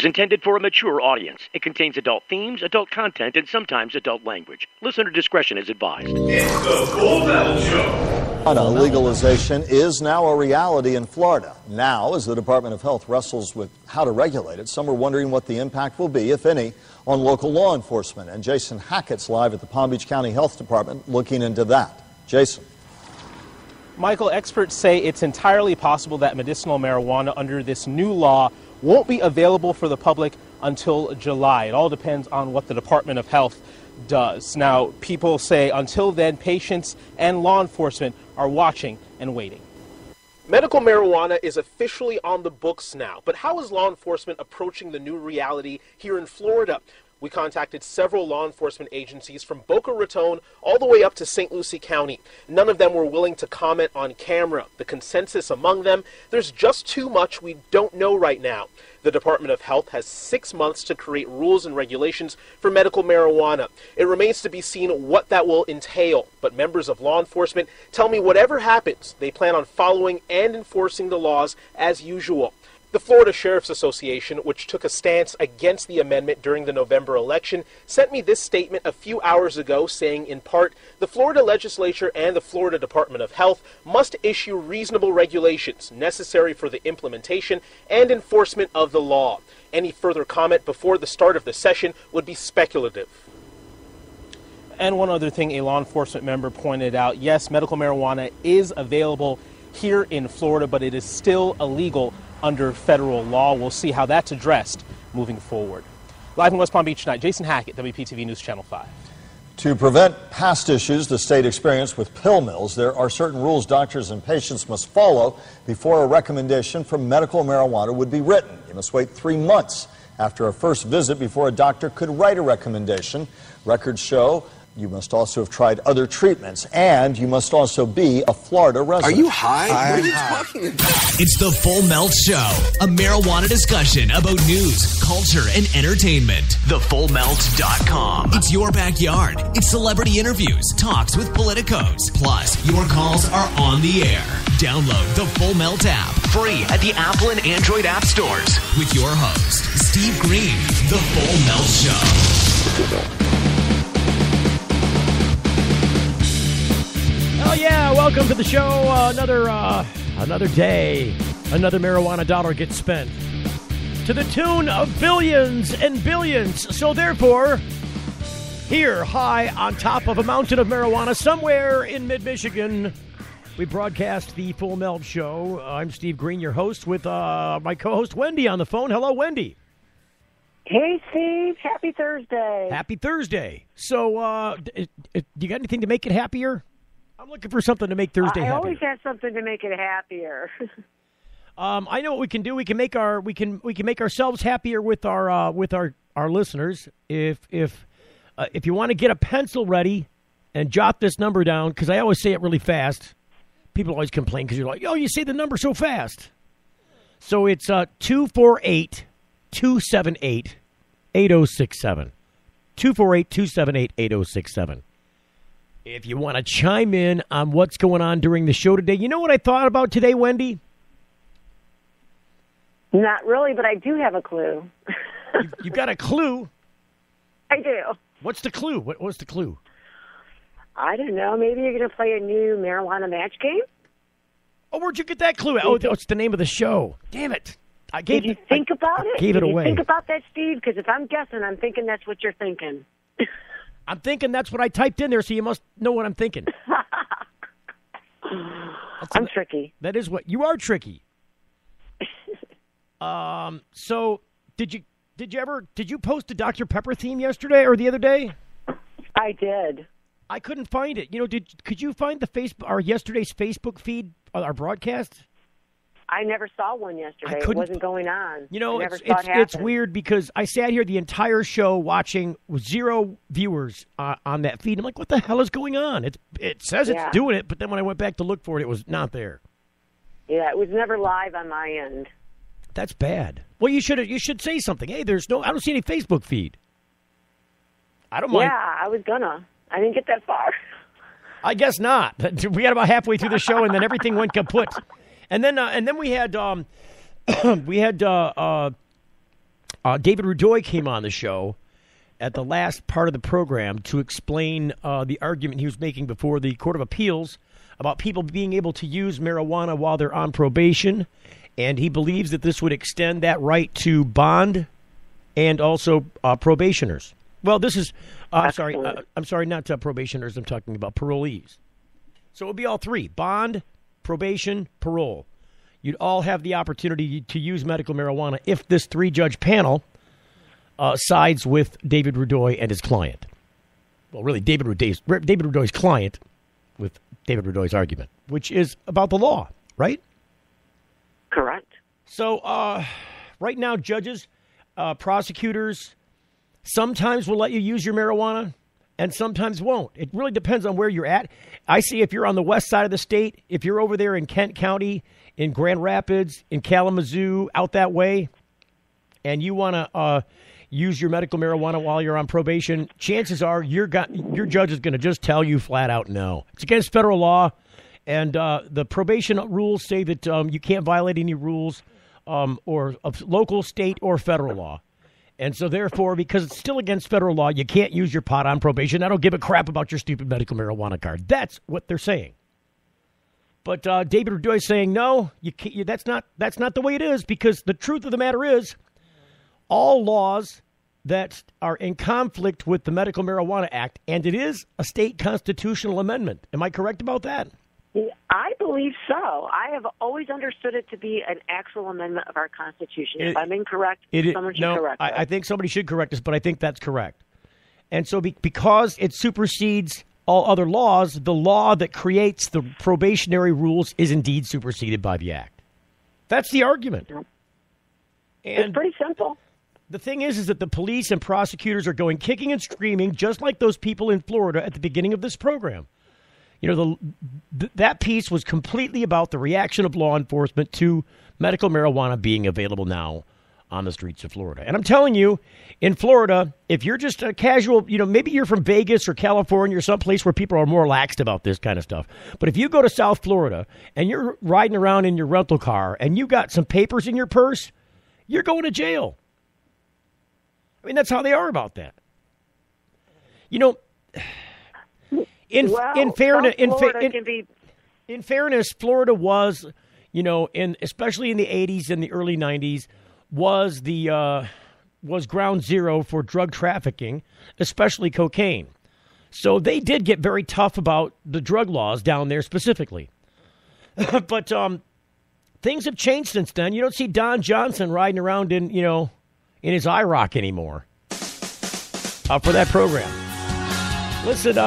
is intended for a mature audience. It contains adult themes, adult content, and sometimes adult language. Listener discretion is advised. It's the Full Metal Show. Legalization is now a reality in Florida. Now, as the Department of Health wrestles with how to regulate it, some are wondering what the impact will be, if any, on local law enforcement. And Jason Hackett's live at the Palm Beach County Health Department looking into that. Jason. Michael, experts say it's entirely possible that medicinal marijuana under this new law won't be available for the public until July. It all depends on what the Department of Health does. Now, people say until then, patients and law enforcement are watching and waiting. Medical marijuana is officially on the books now, but how is law enforcement approaching the new reality here in Florida? We contacted several law enforcement agencies from Boca Raton all the way up to St. Lucie County. None of them were willing to comment on camera. The consensus among them, there's just too much we don't know right now. The Department of Health has 6 months to create rules and regulations for medical marijuana. It remains to be seen what that will entail, but members of law enforcement tell me whatever happens, they plan on following and enforcing the laws as usual. The Florida Sheriff's Association, which took a stance against the amendment during the November election, sent me this statement a few hours ago saying, in part, the Florida legislature and the Florida Department of Health must issue reasonable regulations necessary for the implementation and enforcement of the law. Any further comment before the start of the session would be speculative. And one other thing a law enforcement member pointed out, yes, medical marijuana is available here in Florida, but it is still illegal under federal law. We'll see how that's addressed moving forward. Live in West Palm Beach tonight, Jason Hackett, WPTV News Channel 5. To prevent past issues the state experienced with pill mills, there are certain rules doctors and patients must follow before a recommendation for medical marijuana would be written. You must wait 3 months after a first visit before a doctor could write a recommendation. Records show you must also have tried other treatments, and you must also be a Florida resident. Are you high? What are you talking about? It's the Full Melt Show, a marijuana discussion about news, culture, and entertainment. TheFullMelt.com. It's your backyard. It's celebrity interviews, talks with politicos. Plus, your calls are on the air. Download the Full Melt app, free at the Apple and Android app stores. With your host, Steve Green, the Full Melt Show. Oh yeah, welcome to the show. Another day, another marijuana dollar gets spent to the tune of billions and billions. So therefore, here, high on top of a mountain of marijuana somewhere in mid-Michigan, we broadcast the Full Melt Show. I'm Steve Green, your host, with my co-host Wendy on the phone. Hello, Wendy. Hey, Steve. Happy Thursday. Happy Thursday. So, do you got anything to make it happier? I'm looking for something to make Thursday happier. I always have something to make it happier. I know what we can do. We can make ourselves happier with our listeners. If you want to get a pencil ready and jot this number down, because I always say it really fast. People always complain because you're like, oh, you say the number so fast. So it's 248-278-8067. 248-278-8067. If you want to chime in on what's going on during the show today. You know what I thought about today, Wendy? Not really, but I do have a clue. You got a clue? I do. What's the clue? What was the clue? I don't know. Maybe you're going to play a new marijuana match game? Oh, where'd you get that clue? Oh, it's the name of the show. Damn it. Did you think about it? Gave it away. Did you think about that, Steve? Because if I'm guessing, I'm thinking that's what you're thinking. I'm thinking that's what I typed in there, so you must know what I'm thinking. I'm tricky. That is what you are, tricky. So did you post a Dr. Pepper theme yesterday or the other day? I did. I couldn't find it. You know, could you find our yesterday's Facebook feed, our broadcast? I never saw one yesterday. It wasn't going on. You know, it's weird because I sat here the entire show watching with 0 viewers on that feed. I'm like, what the hell is going on? It says it's doing it, but then when I went back to look for it, it was not there. Yeah, it was never live on my end. That's bad. Well, you should say something. Hey, I don't see any Facebook feed. I don't mind. Yeah, I was gonna. I didn't get that far. I guess not. We got about halfway through the show, and then everything went kaput. And then we had David Rudoy came on the show at the last part of the program to explain the argument he was making before the Court of Appeals about people being able to use marijuana while they're on probation, and he believes that this would extend that right to bond and also probationers. Well, this is, I'm sorry, not probationers, I'm talking about parolees. So it would be all three, bond, probation, parole. You'd all have the opportunity to use medical marijuana if this three-judge panel sides with David Rudoy and his client. Well, really, David Rudoy's client with David Rudoy's argument, which is about the law, right? Correct. So right now, judges, prosecutors, sometimes will let you use your marijuana and sometimes won't. It really depends on where you're at. I see if you're on the west side of the state, if you're over there in Kent County, in Grand Rapids, in Kalamazoo, out that way, and you want to use your medical marijuana while you're on probation, chances are your judge is going to just tell you flat out no. It's against federal law, and the probation rules say that you can't violate any rules or of local, state, or federal law. And so, therefore, because it's still against federal law, you can't use your pot on probation. I don't give a crap about your stupid medical marijuana card. That's what they're saying. But David Rudoy is saying, no, you can't, that's not the way it is, because the truth of the matter is all laws that are in conflict with the Medical Marijuana Act, and it is a state constitutional amendment. Am I correct about that? I believe so. I have always understood it to be an actual amendment of our Constitution. If I'm incorrect, someone should correct us. I think somebody should correct us, but I think that's correct. And so because it supersedes all other laws, the law that creates the probationary rules is indeed superseded by the Act. That's the argument. And it's pretty simple. The thing is that the police and prosecutors are going kicking and screaming, just like those people in Florida at the beginning of this program. You know, that piece was completely about the reaction of law enforcement to medical marijuana being available now on the streets of Florida. And I'm telling you, in Florida, if you're just a casual, maybe you're from Vegas or California or someplace where people are more laxed about this kind of stuff. But if you go to South Florida and you're riding around in your rental car and you got some papers in your purse, you're going to jail. I mean, that's how they are about that. In fairness, Florida was, especially in the 80s and the early 90s, was ground zero for drug trafficking, especially cocaine. So they did get very tough about the drug laws down there specifically. But things have changed since then. You don't see Don Johnson riding around in his IROC anymore for that program. Listen,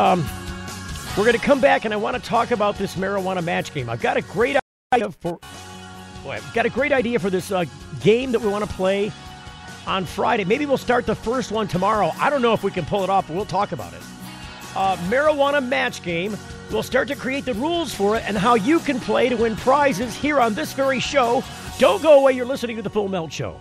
we're going to come back, and I want to talk about this marijuana match game. I've got a great idea for this game that we want to play on Friday. Maybe we'll start the first one tomorrow. I don't know if we can pull it off, but we'll talk about it. Marijuana match game. We'll start to create the rules for it and how you can play to win prizes here on this very show. Don't go away. You're listening to The Full Melt Show.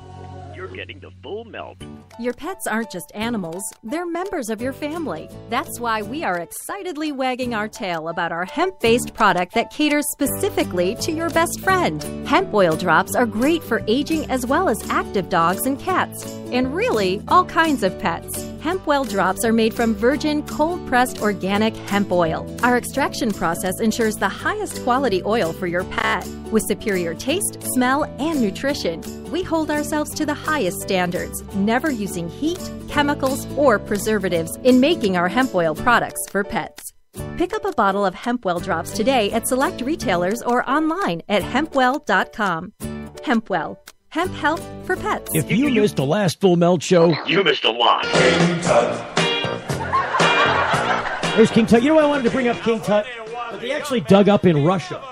You're getting the full melt. Your pets aren't just animals, they're members of your family. That's why we are excitedly wagging our tail about our hemp-based product that caters specifically to your best friend. Hemp oil drops are great for aging as well as active dogs and cats, and really all kinds of pets. Hemp well drops are made from virgin, cold-pressed organic hemp oil. Our extraction process ensures the highest quality oil for your pet. With superior taste, smell, and nutrition, we hold ourselves to the highest standards, never using heat, chemicals, or preservatives in making our hemp oil products for pets. Pick up a bottle of Hempwell drops today at select retailers or online at hempwell.com. Hempwell. Hemp health for pets. If you missed the last Full Melt Show, you missed a lot. King Tut. There's King Tut. You know why I wanted to bring up King Tut? But they actually dug up in Russia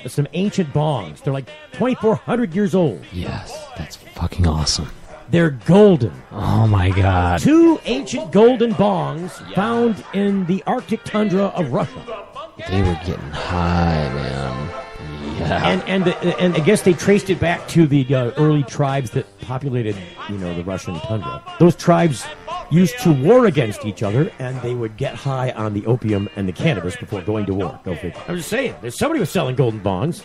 some ancient bongs. They're like 2,400 years old. Yes, that's fucking awesome. They're golden. Oh, my God. 2 ancient golden bongs found in the Arctic tundra of Russia. They were getting high, man. Yeah. And I guess they traced it back to the early tribes that populated, the Russian tundra. Those tribes used to war against each other, and they would get high on the opium and the cannabis before going to war. Go figure. I'm just saying, there's somebody was selling golden bongs.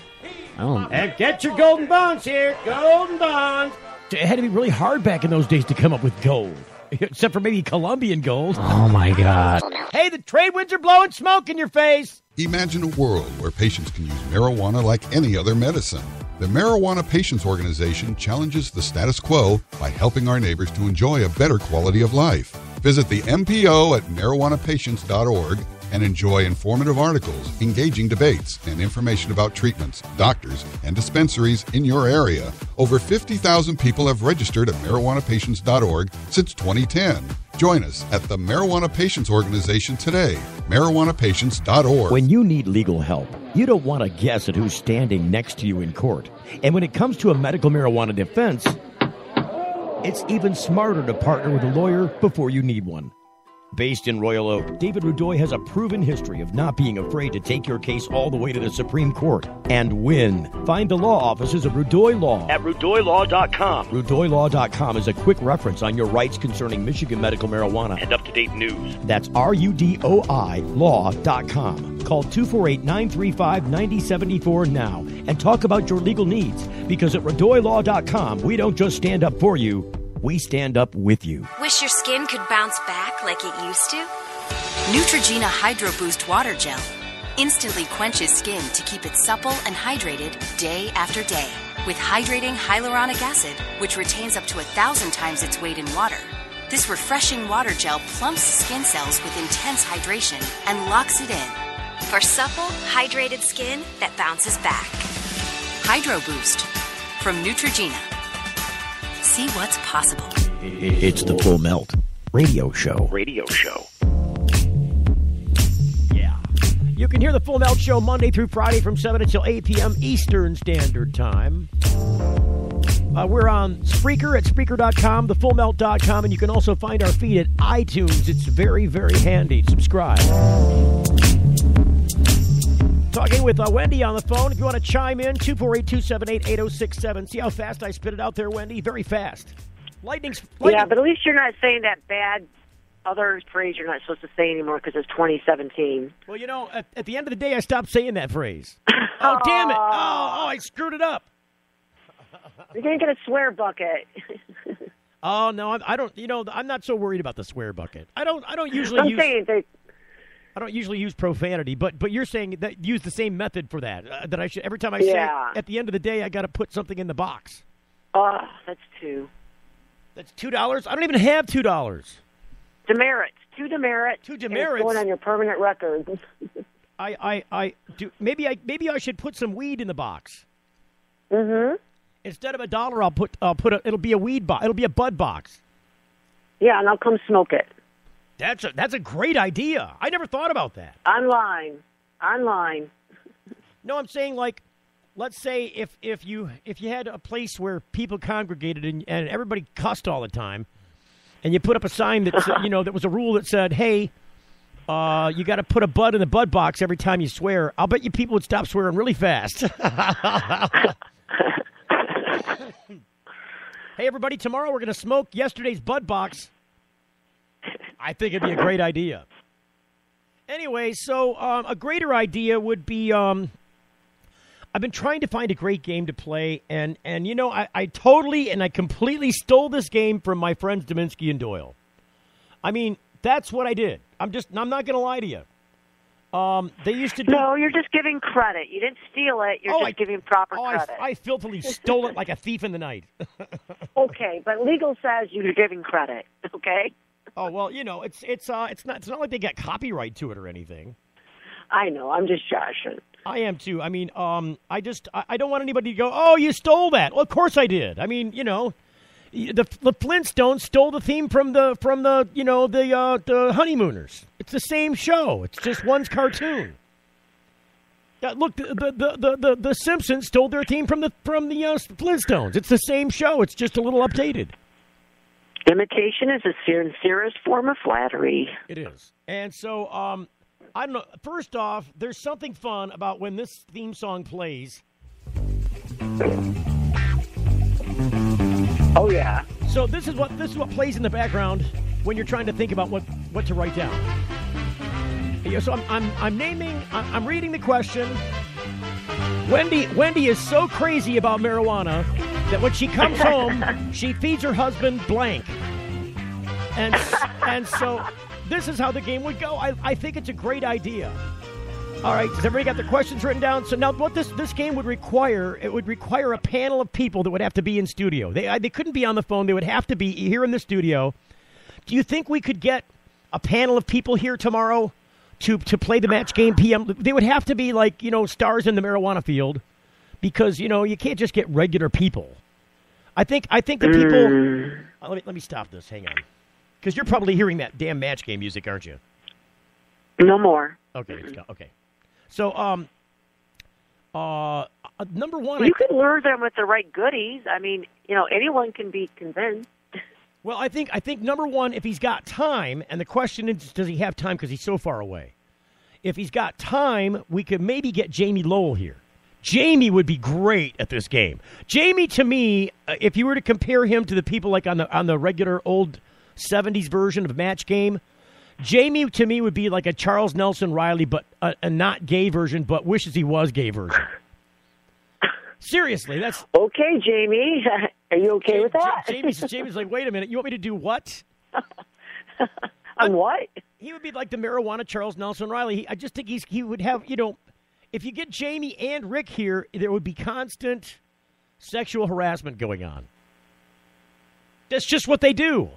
I don't. And get your golden bongs here, golden bongs. It had to be really hard back in those days to come up with gold. Except for maybe Colombian gold. Oh, my God. Hey, the trade winds are blowing smoke in your face. Imagine a world where patients can use marijuana like any other medicine. The Marijuana Patients Organization challenges the status quo by helping our neighbors to enjoy a better quality of life. Visit the MPO at marijuanapatients.org and enjoy informative articles, engaging debates, and information about treatments, doctors, and dispensaries in your area. Over 50,000 people have registered at marijuanapatients.org since 2010. Join us at the Marijuana Patients Organization today, marijuanapatients.org. When you need legal help, you don't want to guess at who's standing next to you in court. And when it comes to a medical marijuana defense, it's even smarter to partner with a lawyer before you need one. Based in Royal Oak, David Rudoy has a proven history of not being afraid to take your case all the way to the Supreme Court and win. Find the law offices of Rudoy Law at RudoyLaw.com. RudoyLaw.com is a quick reference on your rights concerning Michigan medical marijuana and up-to-date news. That's RUDOI Law.com. Call 248-935-9074 now and talk about your legal needs, because at RudoyLaw.com, we don't just stand up for you, we stand up with you. Wish your skin could bounce back like it used to? Neutrogena Hydro Boost Water Gel instantly quenches skin to keep it supple and hydrated day after day. With hydrating hyaluronic acid, which retains up to 1,000 times its weight in water. This refreshing water gel plumps skin cells with intense hydration and locks it in. For supple, hydrated skin that bounces back. Hydro Boost from Neutrogena. See what's possible. It's the Full Melt radio show. Yeah. You can hear the Full Melt show Monday through Friday from 7 until 8 p.m. Eastern Standard Time. We're on Spreaker at Spreaker.com, thefullmelt.com, and you can also find our feed at iTunes. It's very, very handy. Subscribe. Talking with Wendy on the phone. If you want to chime in, 248-278-8067. See how fast I spit it out there, Wendy? Very fast. Lightning. Yeah, but at least you're not saying that bad other phrase you're not supposed to say anymore because it's 2017. Well, you know, at the end of the day, I stopped saying that phrase. Oh, damn it. Oh, I screwed it up. You're going to get a swear bucket. Oh, no, I don't, you know, I'm not so worried about the swear bucket. I don't usually use... I don't usually use profanity, but you're saying that use the same method for that. That I should, every time I say it, at the end of the day, I got to put something in the box. Oh, that's $2. That's $2? I don't even have $2. Demerits. 2 demerits. 2 demerits. Going on your permanent record. I do. Maybe I should put some weed in the box. Mm-hmm. Instead of $1, it'll be a weed box. It'll be a bud box. Yeah, and I'll come smoke it. That's a great idea. I never thought about that. Online. No, I'm saying, like, let's say if you had a place where people congregated and everybody cussed all the time, and you put up a sign that said, that was a rule that said, hey, you got to put a bud in the bud box every time you swear. I'll bet you people would stop swearing really fast. Hey, everybody, tomorrow we're going to smoke yesterday's bud box. I think it'd be a great idea. Anyway, so a greater idea would be I've been trying to find a great game to play, and I totally and I completely stole this game from my friends Dominski and Doyle. I mean, that's what I did. I'm not going to lie to you. They used to do... No, you're just giving credit. You didn't steal it. You're just giving proper credit. I filthily stole it like a thief in the night. Okay, but legal says you're giving credit, okay? Oh, well, it's not like they got copyright to it or anything. I know. I'm just joshing. I am too. I mean, I don't want anybody to go, "Oh, you stole that." Well, of course I did. I mean, the Flintstones stole the theme from the Honeymooners. It's the same show. It's just one's cartoon. Look, the Simpsons stole their theme from the Flintstones. It's the same show. It's just a little updated. Imitation is a sincerest form of flattery. It is. And so, I don't know. First off, there's something fun about when this theme song plays. Oh, yeah. So this is what plays in the background when you're trying to think about what to write down. So I'm reading the question. Wendy is so crazy about marijuana that when she comes home, she feeds her husband blank. And so this is how the game would go. I think it's a great idea. All right, has everybody got their questions written down? So now what this game would require, it would require a panel of people that would have to be in studio. They couldn't be on the phone. They would have to be here in the studio. Do you think we could get a panel of people here tomorrow to play the match game PM? They would have to be like, stars in the marijuana field because, you can't just get regular people. I think the people... Let me stop this. Hang on. Because you're probably hearing that damn match game music, aren't you? No more. Okay, let's go. Okay. So, number one... You can lure them with the right goodies. I mean, anyone can be convinced. Well, I think number one, if he's got time, and the question is, does he have time because he's so far away? If he's got time, we could maybe get Jamie Lowell here. Jamie would be great at this game. Jamie, to me, if you were to compare him to the people like on the regular old 70s version of Match Game, Jamie, to me, would be like a Charles Nelson Riley, but a not gay version, but wishes he was gay version. Seriously, that's... Okay, Jamie. Are you okay with that? Jamie's like, wait a minute, you want me to do what? On what? He would be like the marijuana Charles Nelson Riley. I just think he would have, if you get Jamie and Rick here, there would be constant sexual harassment going on. That's just what they do.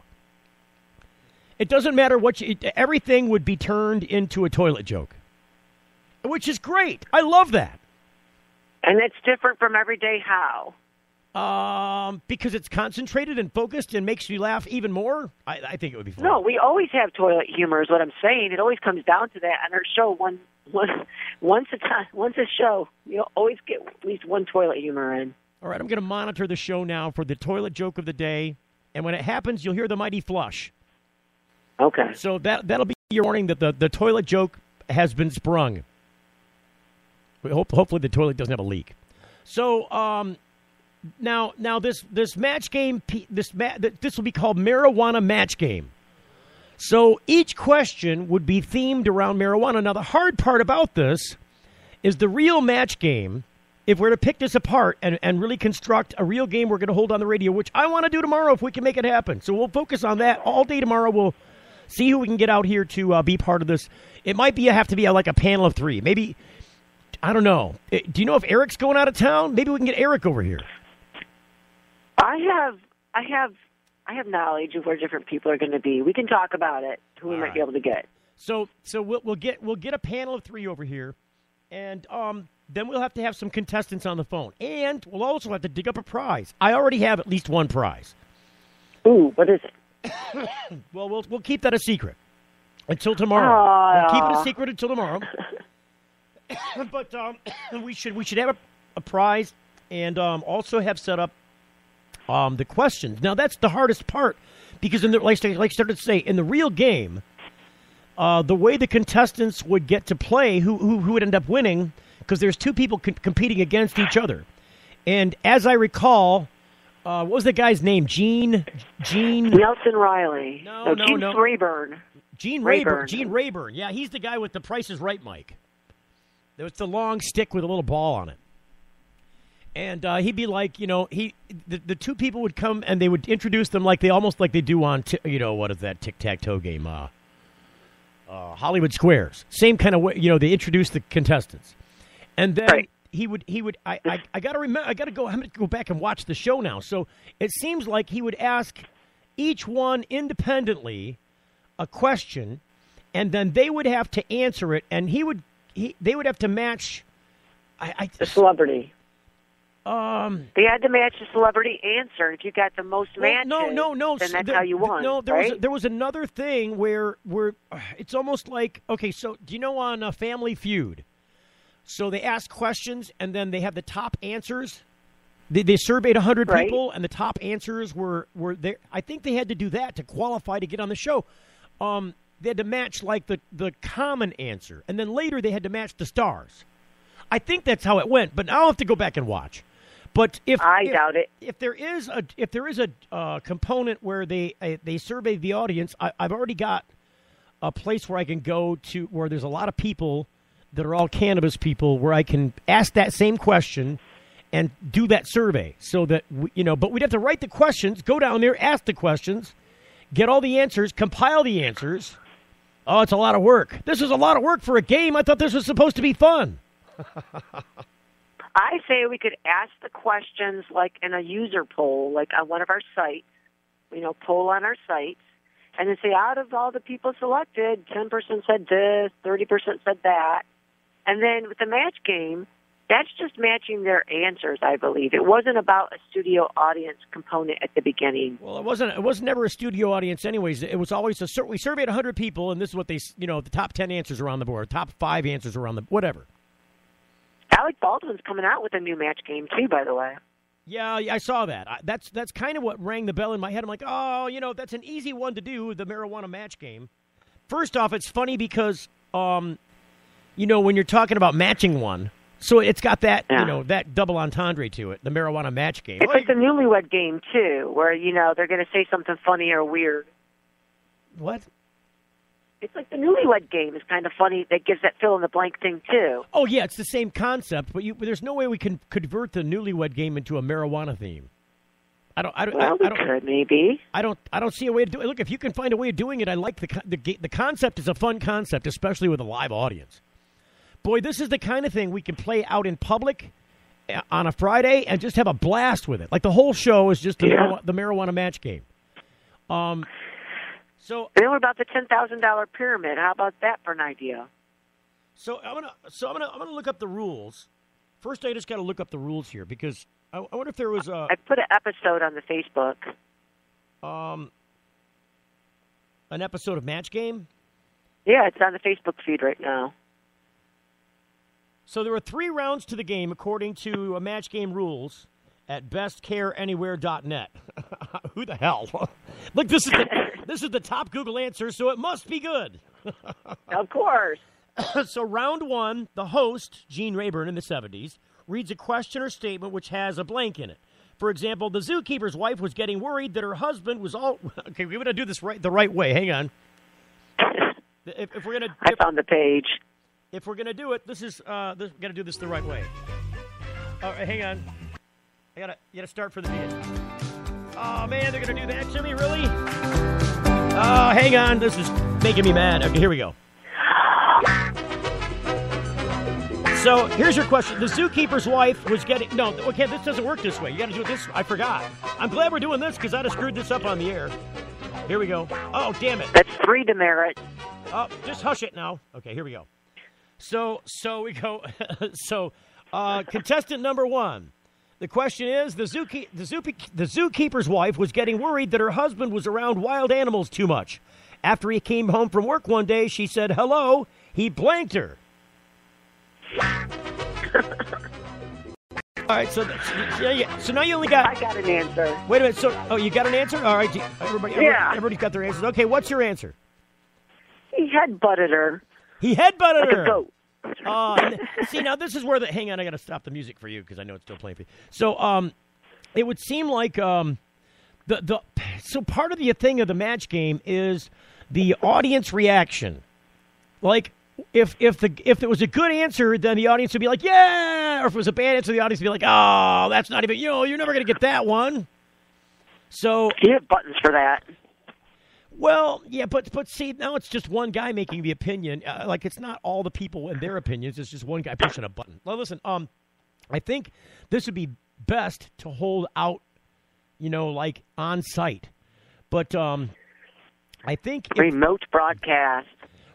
It doesn't matter everything would be turned into a toilet joke, which is great. I love that. And it's different from Everyday How? Because it's concentrated and focused and makes you laugh even more. I think it would be fun. No, we always have toilet humor is what I'm saying. It always comes down to that. On our show, once a show, you'll always get at least one toilet humor in. All right, I'm going to monitor the show now for the toilet joke of the day. And when it happens, you'll hear the mighty flush. Okay. So that'll be your warning that the toilet joke has been sprung. Hopefully the toilet doesn't have a leak. So now this match game, this will be called Marijuana Match Game. So each question would be themed around marijuana. Now the hard part about this is the real match game. If we're to pick this apart and really construct a real game we're going to hold on the radio, which I want to do tomorrow if we can make it happen. So we'll focus on that all day tomorrow. We'll see who we can get out here to be part of this. It might have to be like a panel of three. Maybe, I don't know. Do you know if Eric's going out of town? Maybe we can get Eric over here. I have knowledge of where different people are going to be. We can talk about it. Who we might be able to get. So we'll get a panel of three over here, and then we'll have to have some contestants on the phone, and we'll also have to dig up a prize. I already have at least one prize. Ooh, what is it? Well, we'll keep that a secret until tomorrow. We'll keep it a secret until tomorrow. But we should have a prize and also have set up the questions. Now that's the hardest part because like I started to say, in the real game, the way the contestants would get to play, who would end up winning, because there's two people competing against each other. And as I recall, what was the guy's name? Gene Nelson Riley. No. Gene Rayburn. Gene Rayburn. Yeah, he's the guy with the Price is Right mic. There was the long stick with a little ball on it. And he'd be like, the two people would come and they would introduce them like they do on, what is that tic-tac-toe game? Hollywood Squares. Same kind of way, they introduce the contestants. And then right. I got to remember, I'm going to go back and watch the show now. So it seems like he would ask each one independently a question, and then they would have to answer it, and they would have to match the celebrity. They had to match the celebrity answer. If you got the most matches, no, then that's how you won. No, right? there was another thing where it's almost like, okay, so do you know on Family Feud? So they ask questions, and then they have the top answers. They surveyed 100 right. people, and the top answers were there. I think they had to do that to qualify to get on the show. They had to match like the common answer, and then later they had to match the stars. I think that's how it went, but I'll have to go back and watch. But I doubt it. If there is a component where they survey the audience, I've already got a place where I can go to where there's a lot of people that are all cannabis people, where I can ask that same question, and do that survey so that, but we'd have to write the questions, go down there, ask the questions, get all the answers, compile the answers. Oh, it's a lot of work. This is a lot of work for a game. I thought this was supposed to be fun. I say we could ask the questions like in a user poll, like on one of our sites, poll on our sites, and then say out of all the people selected, 10% said this, 30% said that. And then with the match game, that's just matching their answers, I believe. It wasn't about a studio audience component at the beginning. Well, it wasn't. It was never a studio audience, anyways. It was always we surveyed 100 people, and this is what they, the top 10 answers around the board, top 5 answers around the whatever. Alec Baldwin's coming out with a new match game too, by the way. Yeah, I saw that. That's kind of what rang the bell in my head. I'm like, oh, that's an easy one to do, the marijuana match game. First off, it's funny because, when you're talking about matching one. So it's got that, that double entendre to it, the marijuana match game. It's like the newlywed game, too, where, they're going to say something funny or weird. What? It's like the newlywed game is kind of funny. That gives that fill-in-the-blank thing, too. Oh, yeah, it's the same concept, but there's no way we can convert the newlywed game into a marijuana theme. We could, maybe. I don't see a way to do it. Look, if you can find a way of doing it, I like the concept is a fun concept, especially with a live audience. Boy, this is the kind of thing we can play out in public on a Friday and just have a blast with it. Like the whole show is just the marijuana match game. So then what about the $10,000 pyramid? How about that for an idea? So I'm gonna look up the rules. First, I just got to look up the rules here because I wonder if there was a. I put an episode on the Facebook. An episode of Match Game. Yeah, it's on the Facebook feed right now. So there are 3 rounds to the game according to Match Game rules at bestcareanywhere.net. Who the hell? Look, this is the top Google answer, so it must be good. Of course. So round 1, the host, Gene Rayburn in the 70s, reads a question or statement which has a blank in it. For example, the zookeeper's wife was getting worried that her husband was all... Okay, we're going to do this the right way. Hang on. If we're gonna, I found the page. If we're going to do it, we're going to do this the right way. All right, hang on. You gotta start for the beginning. Oh, man, they're going to do that to me, really? Oh, hang on. This is making me mad. Okay, here we go. So, here's your question. The zookeeper's wife was getting... No, okay, this doesn't work this way. You got to do it this... I forgot. I'm glad we're doing this because I'd have screwed this up on the air. Here we go. Oh, damn it. That's 3 demerit. Oh, just hush it now. Okay, here we go. So we go. Contestant number 1. The question is, the zookeeper's wife was getting worried that her husband was around wild animals too much. After he came home from work one day, she said, hello. He blanked her. All right, so now you only got... I got an answer. Wait a minute. You got an answer? All right. Everybody's got their answers. Okay, what's your answer? He headbutted her. He headbutted like her. A goat. See, now this is where hang on, I got to stop the music for you because I know it's still playing for you. So, it would seem like so part of the thing of the match game is the audience reaction. Like, if it was a good answer, then the audience would be like, yeah, or if it was a bad answer, the audience would be like, oh, that's not even, you're never going to get that one. So you have buttons for that. Well, yeah, but see, now it's just one guy making the opinion. Like, it's not all the people and their opinions. It's just one guy pushing a button. Well, listen, I think this would be best to hold out, like on site. But I think remote broadcast.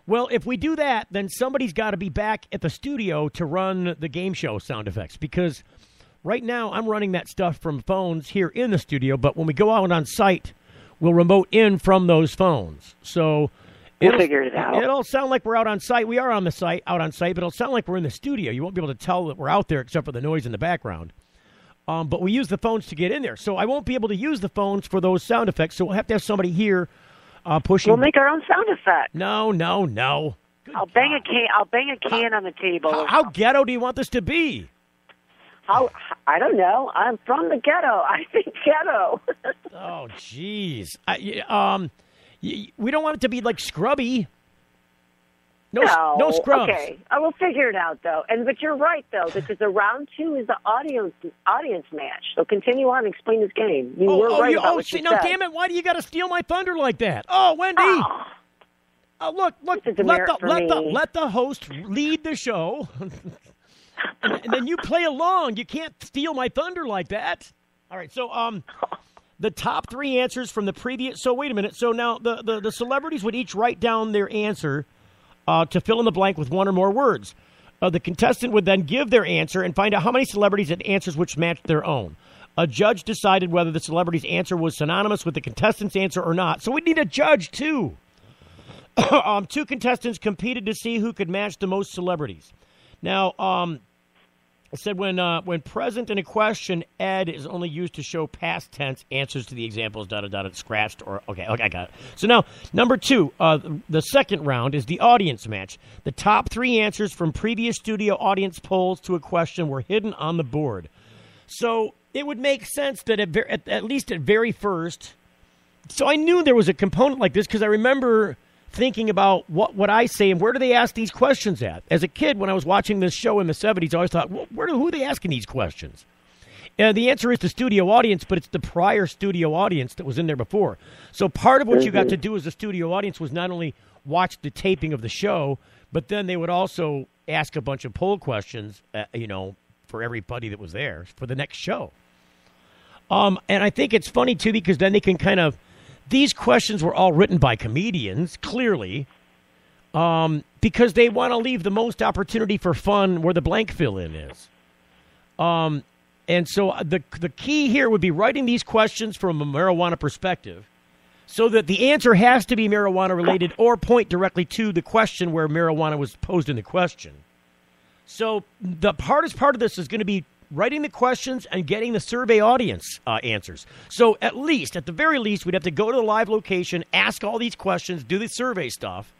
Well, if we do that, then somebody's got to be back at the studio to run the game show sound effects because right now I'm running that stuff from phones here in the studio. But when we go out on site, we'll remote in from those phones. So we'll figure it out. It'll sound like we're out on site. We are out on site, but it'll sound like we're in the studio. You won't be able to tell that we're out there except for the noise in the background. But we use the phones to get in there. So I won't be able to use the phones for those sound effects. So we'll have to have somebody here pushing. We'll make our own sound effect. No. Good I'll bang a can on the table. How ghetto do you want this to be? I don't know. I'm from the ghetto. I think ghetto. Oh, jeez. We don't want it to be like Scrubby. No scrubs. Okay, I will figure it out though. But you're right though, because the round 2 is the audience match. So continue on and explain this game. You were right about what you said. Damn it! Why do you got to steal my thunder like that? Oh, Wendy. Oh, look! Let the host lead the show, and then you play along. You can't steal my thunder like that. All right, so the top 3 answers from the previous. So wait a minute. So now the celebrities would each write down their answer to fill in the blank with one or more words. The contestant would then give their answer and find out how many celebrities had answers which matched their own. A judge decided whether the celebrity's answer was synonymous with the contestant's answer or not. So we need a judge too. 2 contestants competed to see who could match the most celebrities. Now, it said when present in a question, ed is only used to show past tense answers to the examples, scratched or okay, I got it. So now, number 2, the second round is the audience match. The top 3 answers from previous studio audience polls to a question were hidden on the board. So it would make sense that at least at very first. So I knew there was a component like this because I remember thinking about what I say and where do they ask these questions at. As a kid, when I was watching this show in the 70s, I always thought, well, who are they asking these questions? And the answer is the studio audience, but it's the prior studio audience that was in there before. So part of what you got to do as a studio audience was not only watch the taping of the show, but then they would also ask a bunch of poll questions, for everybody that was there for the next show. And I think it's funny, too, because then they can kind of, these questions were all written by comedians, clearly, because they want to leave the most opportunity for fun where the blank fill-in is. And so the key here would be writing these questions from a marijuana perspective so that the answer has to be marijuana-related or point directly to the question where marijuana was posed in the question. So the hardest part of this is going to be writing the questions and getting the survey audience answers. So at the very least, we'd have to go to the live location, ask all these questions, do the survey stuff,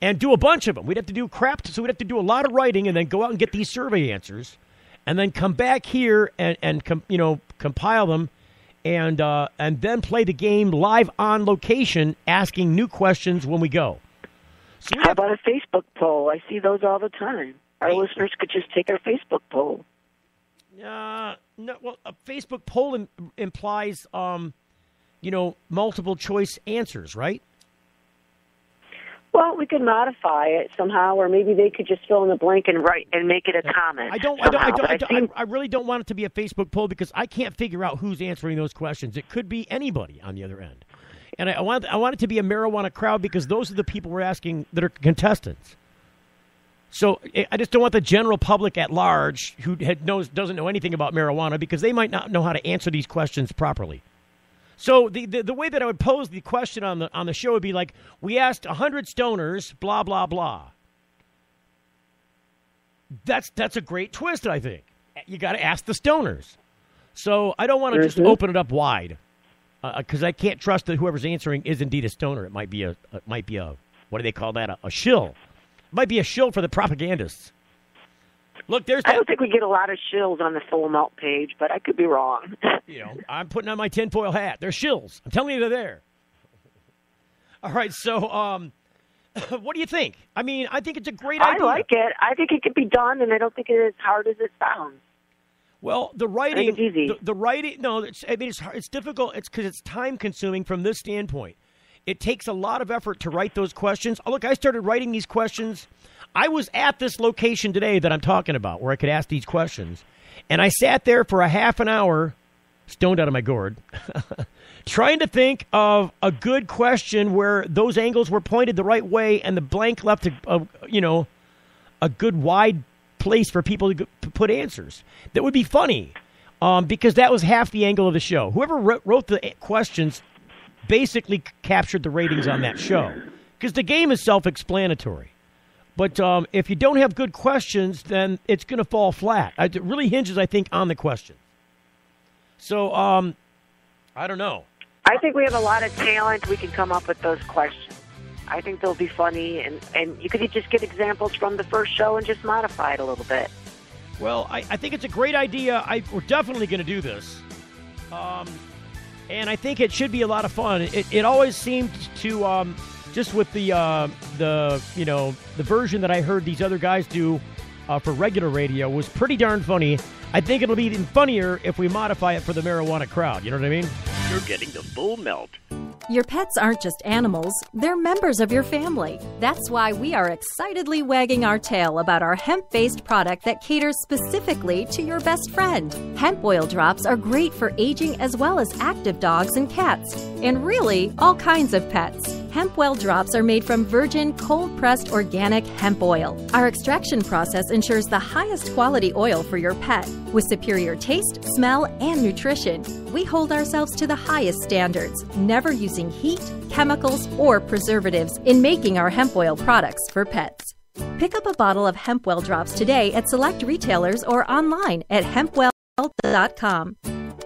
and do a bunch of them. We'd have to do so we'd have to do a lot of writing and then go out and get these survey answers, and then come back here and compile them, and then play the game live on location, asking new questions when we go. So how about a Facebook poll? I see those all the time. Our listeners could just take our Facebook poll. No. Well, a Facebook poll implies, multiple choice answers, right? Well, we could modify it somehow, or maybe they could just fill in the blank and write and make it a comment. I really don't want it to be a Facebook poll because I can't figure out who's answering those questions. It could be anybody on the other end, and I want it to be a marijuana crowd because those are the people we're asking that are contestants. So I just don't want the general public at large who doesn't know anything about marijuana because they might not know how to answer these questions properly. So the way that I would pose the question on the show would be like, we asked 100 stoners, blah, blah, blah. That's a great twist, I think. You got to ask the stoners. So I don't want to just open it up wide because I can't trust that whoever's answering is indeed a stoner. It might be a what do they call that? A shill. Might be a shill for the propagandists. Look, I don't think we get a lot of shills on the Full Melt page, but I could be wrong. I'm putting on my tinfoil hat. They're shills. I'm telling you, they're there. All right, so what do you think? I mean, I think it's a great idea. I like it. I think it could be done, and I don't think it's as hard as it sounds. Well, the writing, I think it's easy. The writing, no, it's difficult. It's because it's time consuming from this standpoint. It takes a lot of effort to write those questions. Oh, look, I started writing these questions. I was at this location today that I'm talking about where I could ask these questions. And I sat there for a half an hour, stoned out of my gourd, trying to think of a good question where those angles were pointed the right way and the blank left a good wide place for people to put answers. That would be funny because that was half the angle of the show. Whoever wrote the questions basically captured the ratings on that show because the game is self-explanatory. But if you don't have good questions, then it's going to fall flat. It really hinges, I think, on the question. So, I don't know. I think we have a lot of talent. We can come up with those questions. I think they'll be funny, and you could just get examples from the first show and just modify it a little bit. Well, I think it's a great idea. We're definitely going to do this. And I think it should be a lot of fun. It always seemed to just with the version that I heard these other guys do for regular radio was pretty darn funny. I think it'll be even funnier if we modify it for the marijuana crowd. You know what I mean? You're getting the full melt. Your pets aren't just animals, they're members of your family. That's why we are excitedly wagging our tail about our hemp-based product that caters specifically to your best friend. Hemp oil drops are great for aging as well as active dogs and cats, and really all kinds of pets. Hempwell drops are made from virgin, cold-pressed organic hemp oil. Our extraction process ensures the highest quality oil for your pet. With superior taste, smell, and nutrition, we hold ourselves to the highest standards, never using heat, chemicals, or preservatives in making our hemp oil products for pets. Pick up a bottle of Hempwell drops today at select retailers or online at hempwell.com.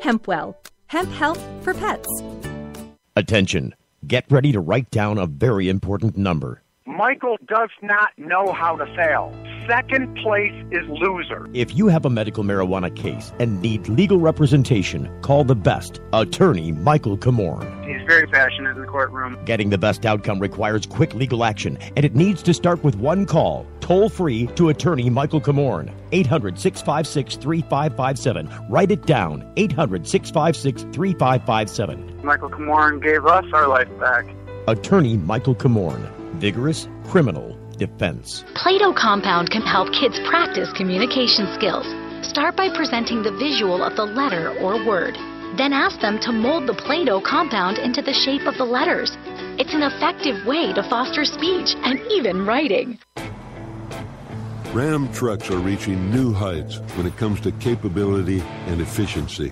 Hempwell, hemp health for pets. Attention. Get ready to write down a very important number. Michael does not know how to fail. Second place is loser. If you have a medical marijuana case and need legal representation, call the best, attorney Michael Comorn. He's very passionate in the courtroom. Getting the best outcome requires quick legal action, and it needs to start with one call, toll-free to attorney Michael Comorn. 800-656-3557. Write it down, 800-656-3557. Michael Comorn gave us our life back. Attorney Michael Comorn. Vigorous criminal defense. Play-Doh Compound can help kids practice communication skills. Start by presenting the visual of the letter or word. Then ask them to mold the Play-Doh compound into the shape of the letters. It's an effective way to foster speech and even writing. Ram trucks are reaching new heights when it comes to capability and efficiency.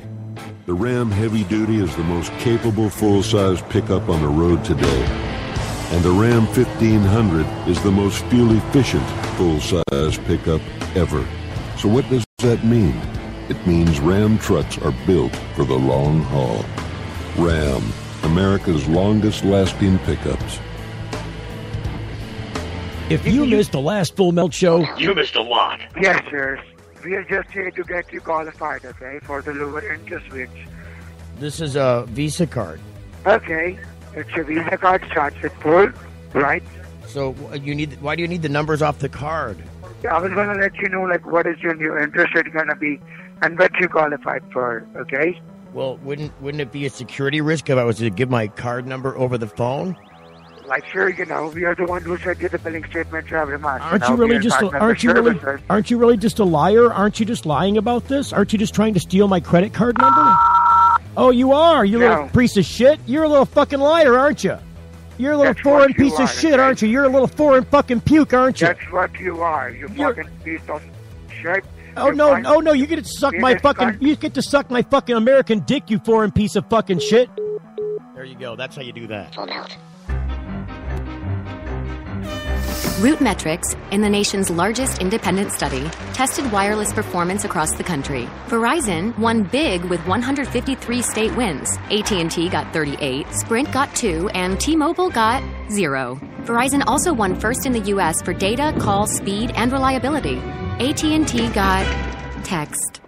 The Ram Heavy Duty is the most capable full-size pickup on the road today. And the Ram 1500 is the most fuel-efficient full-size pickup ever. So what does that mean? It means Ram trucks are built for the long haul. Ram, America's longest-lasting pickups. If you missed the last Full Melt show, you missed a lot. Yes, sir. We are just here to get you qualified, okay, for the lower interest rates. This is a Visa card. Okay. It's a Visa card, starts with full, right? So why do you need the numbers off the card? I was going to let you know, what is your new interest rate going to be and what you qualified for, okay? Well, wouldn't it be a security risk if I was to give my card number over the phone? Sure, we are the one who sent you the billing statement every month. Aren't you really just a liar? Aren't you just lying about this? Aren't you just trying to steal my credit card number? Oh, you are? You little piece of shit? You're a little fucking liar, aren't you? You're a little foreign piece of shit, aren't you? You're a little foreign fucking puke, aren't you? That's what you are. You fucking piece of shit. Oh no! You get to suck my fucking. You get to suck my fucking American dick, you foreign piece of fucking shit. There you go. That's how you do that. Full Melt. RootMetrics, in the nation's largest independent study, tested wireless performance across the country. Verizon won big with 153 state wins. AT&T got 38, Sprint got 2, and T-Mobile got 0. Verizon also won first in the U.S. for data, call, speed, and reliability. AT&T got text.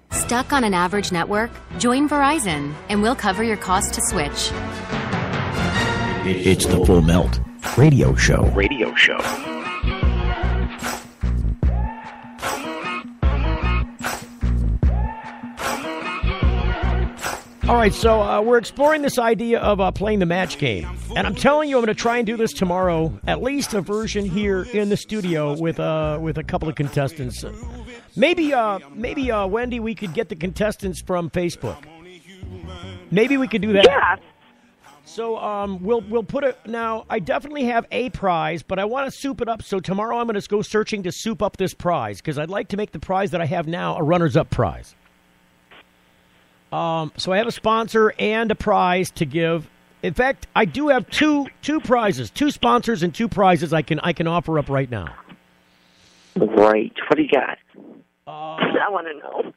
Stuck on an average network? Join Verizon, and we'll cover your cost to switch. It's the Full Melt Radio Show. Radio Show. All right, so we're exploring this idea of playing the match game. And I'm telling you, I'm going to try and do this tomorrow, at least a version here in the studio with a couple of contestants. Maybe Wendy, we could get the contestants from Facebook. Maybe we could do that. Yeah. So we'll put it now. I definitely have a prize, but I want to soup it up. So tomorrow I'm going to go searching to soup up this prize because I'd like to make the prize that I have now a runners-up prize. So I have a sponsor and a prize to give. In fact, I do have two prizes, 2 sponsors and 2 prizes I can offer up right now. Great. What do you got? I want to know.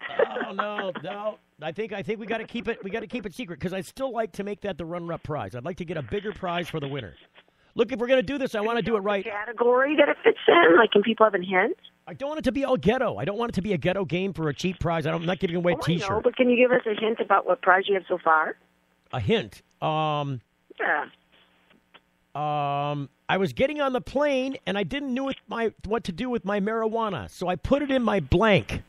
No. I think we got to keep it. We got to keep it secret because I'd still like to make that the runner-up prize. I'd like to get a bigger prize for the winner. Look, if we're going to do this, I want to do it right. Category that it fits in. Can people have a hint? I don't want it to be all ghetto. I don't want it to be a ghetto game for a cheap prize. I'm not giving away a T-shirt. I know, but can you give us a hint about what prize you have so far? A hint. Yeah. I was getting on the plane, and I didn't know what to do with my marijuana, so I put it in my blank.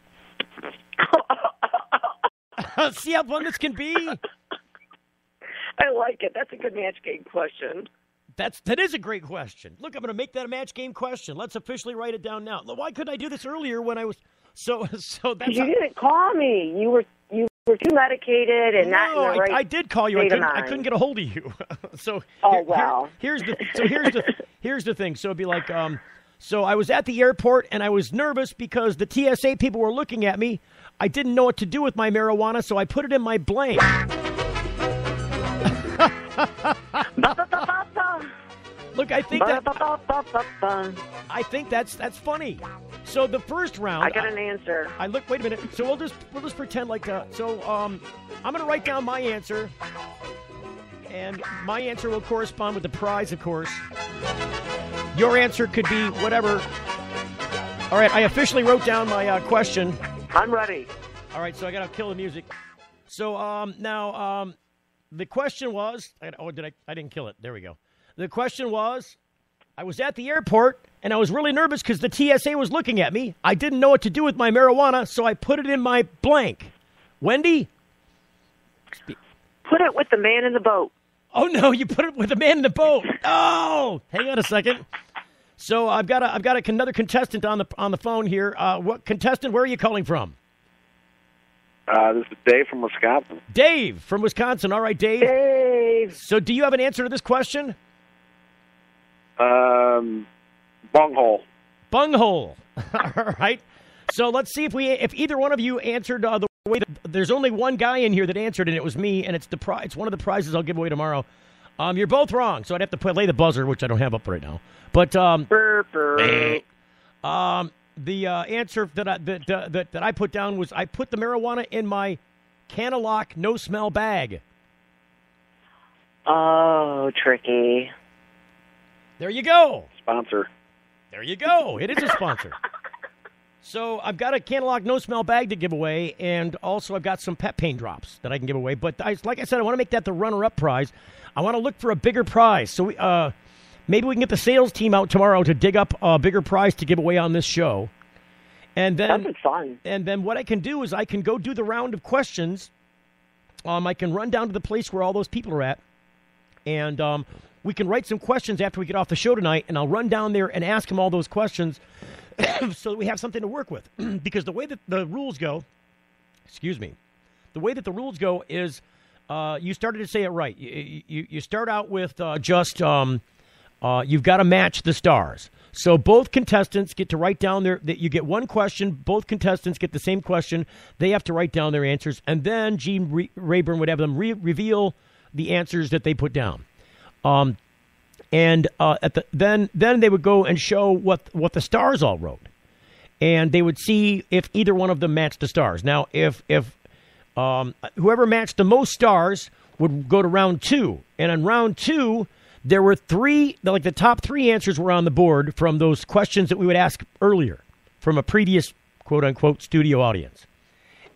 See how fun this can be? I like it. That's a good match game question. That is a great question. Look, I'm going to make that a match game question. Let's officially write it down now. Why couldn't I do this earlier when I was so that's you didn't call me. You were too medicated and not in the right. I did call you. I couldn't get a hold of you. Here's the thing. So it'd be like so I was at the airport and I was nervous because the TSA people were looking at me. I didn't know what to do with my marijuana, so I put it in my blank. Look, I think that's funny. So the first round, I got an answer. Wait a minute. So we'll just pretend like that. So I'm going to write down my answer, and my answer will correspond with the prize, of course. Your answer could be whatever. All right, I officially wrote down my question. I'm ready. All right, so I got to kill the music. So now the question was, I didn't kill it. There we go. The question was, I was at the airport, and I was really nervous because the TSA was looking at me. I didn't know what to do with my marijuana, so I put it in my blank. Wendy? Put it with the man in the boat. Oh, no, you put it with the man in the boat. Oh, hang on a second. So I've got another contestant on the phone here. What contestant, where are you calling from? This is Dave from Wisconsin. Dave from Wisconsin. All right, Dave. Dave. So do you have an answer to this question? Bunghole. Bunghole. All right. So let's see if either one of you answered the way that there's only one guy in here that answered, and it was me, and it's one of the prizes I'll give away tomorrow. You're both wrong, so I'd have to play the buzzer, which I don't have up right now. But the answer that I put down was I put the marijuana in my Canalock no smell bag. Oh, tricky. There you go. Sponsor. There you go. It is a sponsor. So I've got a Canalock no smell bag to give away, and also I've got some pet pain drops that I can give away. But like I said, I want to make that the runner-up prize. I want to look for a bigger prize. So maybe we can get the sales team out tomorrow to dig up a bigger prize to give away on this show. And then that'd be fun. And then what I can do is I can go do the round of questions. I can run down to the place where all those people are at, and we can write some questions after we get off the show tonight, and I'll run down there and ask them all those questions so that we have something to work with. Because the way that the rules go, is you started to say it right. You start out with you've got to match the stars. So both contestants get to write down you get one question. Both contestants get the same question. They have to write down their answers. And then Gene Rayburn would have them reveal the answers that they put down. Then they would go and show what the stars all wrote. And they would see if either one of them matched the stars. Now, if whoever matched the most stars would go to round two. And in round two, there were the top three answers were on the board from those questions that we would ask earlier from a previous quote-unquote studio audience.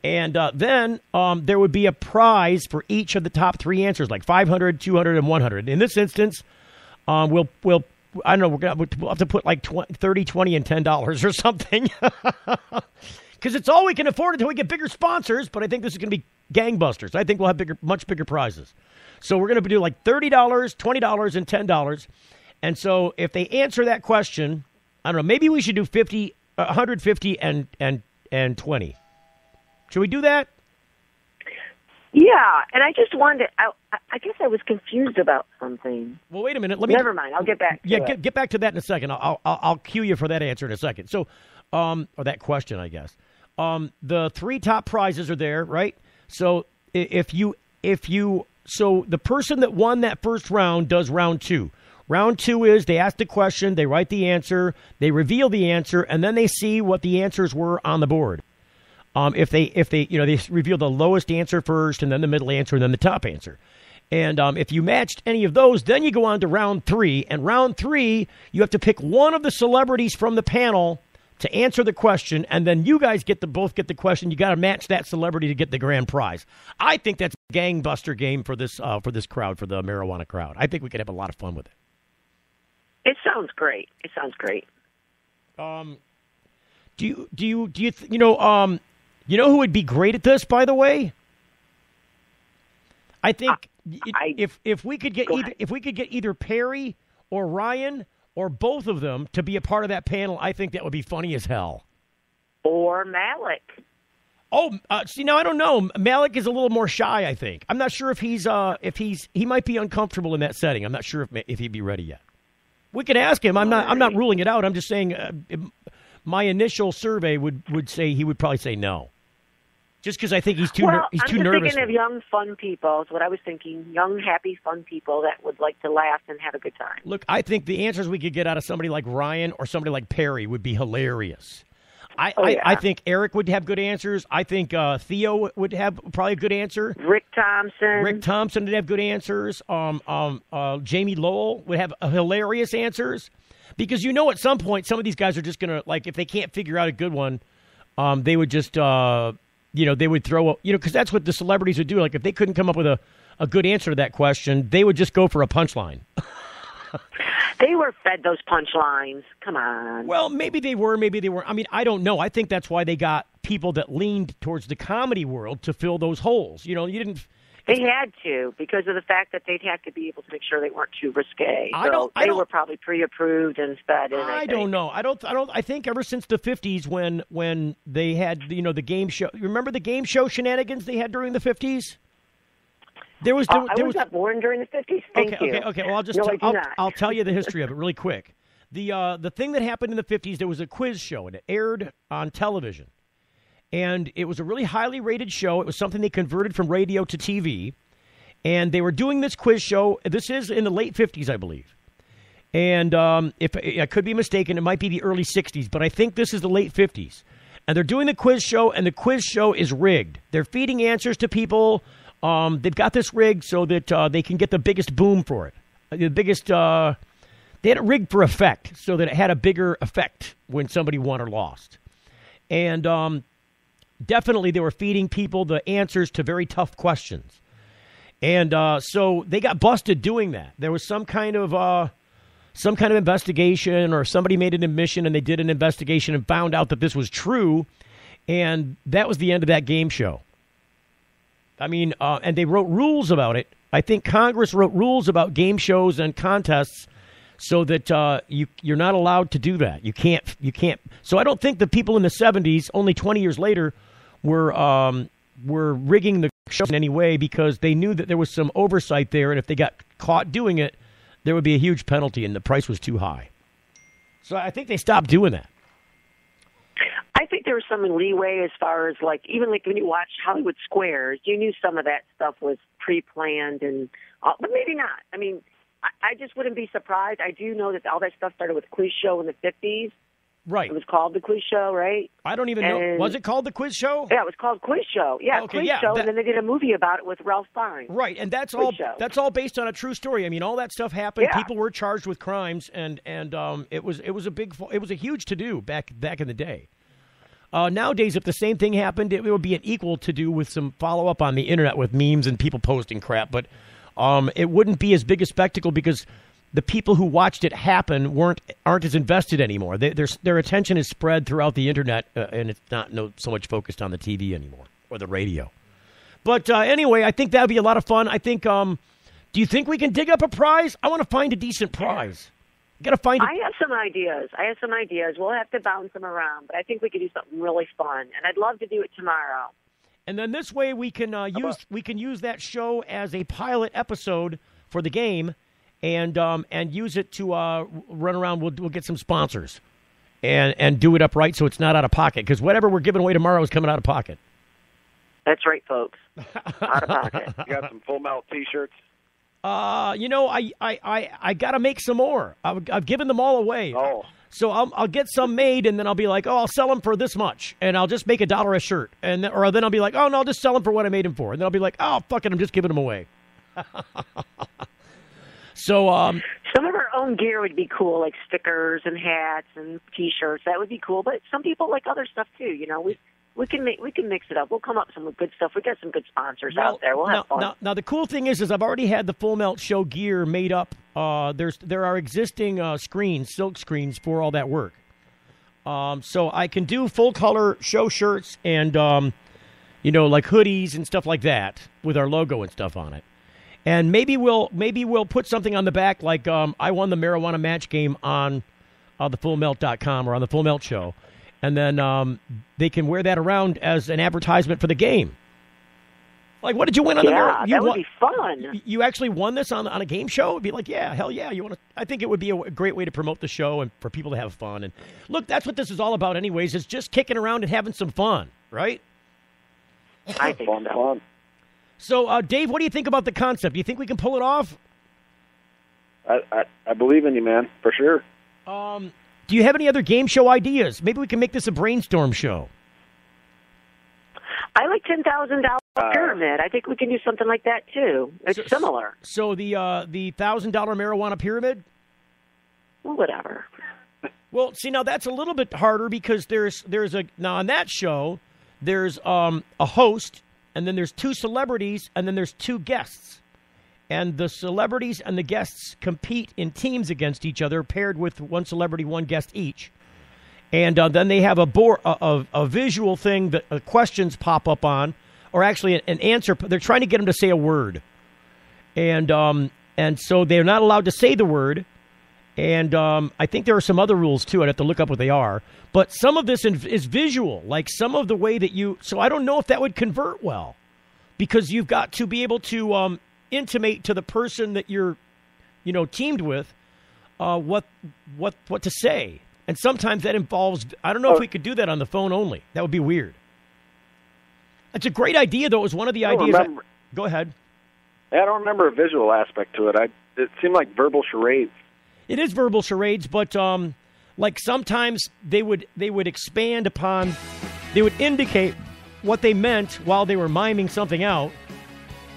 And then there would be a prize for each of the top three answers, like 500, 200, and 100. In this instance, we'll have to put like 30, 20, and $10 or something. Because it's all we can afford until we get bigger sponsors, but I think this is going to be gangbusters. I think we'll have much bigger prizes. So we're going to do like $30, $20, and $10. And so if they answer that question, I don't know, maybe we should do 50, 150, and 20. Should we do that? Yeah, and I just wanted I guess I was confused about something. Well, wait a minute. Never mind. I'll get back to it. Get back to that in a second. I'll cue you for that answer in a second. So, or that question, I guess. The three top prizes are there, right? So so the person that won that first round does round two. Round two is they ask the question, they write the answer, they reveal the answer, and then they see what the answers were on the board. If they reveal the lowest answer first, and then the middle answer, and then the top answer. And if you matched any of those, then you go on to round three. And round three, you have to pick one of the celebrities from the panel to answer the question, and then you guys both get the question. You got to match that celebrity to get the grand prize. I think that's a gangbuster game for this crowd, for the marijuana crowd. I think we could have a lot of fun with it. It sounds great. It sounds great. You know who would be great at this, by the way? I think if we could get either Perry or Ryan or both of them to be a part of that panel, I think that would be funny as hell. Or Malik. Oh, now I don't know. Malik is a little more shy, I think. I'm not sure if he might be uncomfortable in that setting. I'm not sure if he'd be ready yet. We could ask him. I'm not ruling it out. I'm just saying my initial survey would say he would probably say no. Just because I think he's too nervous. I'm just thinking of young, fun people. Is what I was thinking. Young, happy, fun people that would like to laugh and have a good time. Look, I think the answers we could get out of somebody like Ryan or somebody like Perry would be hilarious. I think Eric would have good answers. I think Theo would have probably a good answer. Rick Thompson would have good answers. Jamie Lowell would have hilarious answers. Because at some point, some of these guys are just going to, like, if they can't figure out a good one, they would just, they would throw, because that's what the celebrities would do. Like, if they couldn't come up with a good answer to that question, they would just go for a punchline. They were fed those punchlines. Come on. Well, maybe they were, maybe they weren't. I mean, I don't know. I think that's why they got people that leaned towards the comedy world to fill those holes. They had to, because of the fact that they'd have to be able to make sure they weren't too risque. They were probably pre-approved and fed in. I don't know. I think ever since the 50s when they had the game show. Remember the game show shenanigans they had during the 50s? I was not born during the 50s. Thank you. Okay. Well, I'll tell you the history of it really quick. The thing that happened in the 50s, there was a quiz show, and it aired on television. And it was a really highly rated show. It was something they converted from radio to TV. And they were doing this quiz show. This is in the late 50s, I believe. And if I could be mistaken, it might be the early 60s. But I think this is the late 50s. And they're doing the quiz show, and the quiz show is rigged. They're feeding answers to people. They've got this rigged so that they can get the biggest boom for it. The biggest, they had it rigged for effect so that it had a bigger effect when somebody won or lost. And definitely they were feeding people the answers to very tough questions. And so they got busted doing that. There was some kind of investigation, or somebody made an admission and they did an investigation and found out that this was true. And that was the end of that game show. I mean, and they wrote rules about it. I think Congress wrote rules about game shows and contests so that you're not allowed to do that. You can't. So I don't think the people in the 70s, only 20 years later, were rigging the shows in any way, because they knew that there was some oversight there, and if they got caught doing it, there would be a huge penalty, and the price was too high. So I think they stopped doing that. I think there was some leeway as far as even when you watch Hollywood Squares, you knew some of that stuff was pre-planned, but maybe not. I mean, I just wouldn't be surprised. I do know that all that stuff started with Quiz Show in the 50s. Right. It was called the Quiz Show, right? I don't even know. Was it called the Quiz Show? Yeah, it was called Quiz Show. Yeah, okay, Quiz Show, and then they did a movie about it with Ralph Fiennes. Right, and that's all based on a true story. I mean, all that stuff happened. Yeah. People were charged with crimes, and it was a huge to-do back in the day. Nowadays, if the same thing happened, it would be an equal to-do with some follow-up on the internet with memes and people posting crap. But it wouldn't be as big a spectacle because the people who watched it happen aren't as invested anymore. Their attention is spread throughout the internet, and it's not so much focused on the TV anymore or the radio. But anyway, I think that would be a lot of fun. I think. Do you think we can dig up a prize? I want to find a decent prize. I have some ideas. We'll have to bounce them around, but I think we could do something really fun, and I'd love to do it tomorrow. And then this way we can use that show as a pilot episode for the game, and use it to run around. We'll get some sponsors, and do it up right so it's not out of pocket, because whatever we're giving away tomorrow is coming out of pocket. That's right, folks. Out of pocket. You got some Full Melt T-shirts? I got to make some more. I've given them all away. Oh. So I'll get some made, and then I'll be like, I'll sell them for this much, and I'll just make $1 a shirt, or then I'll be like, oh no, I'll just sell them for what I made them for, and then I'll be like, oh fuck it, I'm just giving them away. So some of our own gear would be cool, like stickers and hats and T-shirts. That would be cool. But some people like other stuff too. We can mix it up. We'll come up with some good stuff. We got some good sponsors out there. We'll have fun. Now the cool thing is I've already had the Full Melt Show gear made up there are existing screens, silk screens for all that work. So I can do full color show shirts and like hoodies and stuff like that with our logo and stuff on it. And maybe we'll put something on the back like I won the marijuana match game on thefullmelt.com or on the Full Melt Show, and then they can wear that around as an advertisement for the game. Like, what did you win on the marijuana? Yeah, that would be fun. You actually won this on a game show? It'd be like, yeah, hell yeah. I think it would be a great way to promote the show and for people to have fun. And look, that's what this is all about anyways, is just kicking around and having some fun, right? I think so. So, Dave, what do you think about the concept? Do you think we can pull it off? I believe in you, man, for sure. Do you have any other game show ideas? Maybe we can make this a brainstorm show. I like $10,000 pyramid. I think we can do something like that too. It's similar. So the $1,000 marijuana pyramid? Well, whatever. Well, see, now that's a little bit harder because now on that show there's a host, and then there's 2 celebrities, and then there's 2 guests. And the celebrities and the guests compete in teams against each other, paired with 1 celebrity, 1 guest each. And then they have a visual thing that questions pop up on, or actually an answer. They're trying to get them to say a word. And so they're not allowed to say the word. And I think there are some other rules, too. I'd have to look up what they are. But some of this is visual, like some of the way that you... So I don't know if that would convert well, because you've got to be able to intimate to the person that you're, teamed with what to say. And sometimes that involves... I don't know if we could do that on the phone only. That would be weird. It's a great idea, though. It was one of the ideas... Go ahead. I don't remember a visual aspect to it. It seemed like verbal charades. It is verbal charades, but like sometimes they would expand upon, they would indicate what they meant while they were miming something out.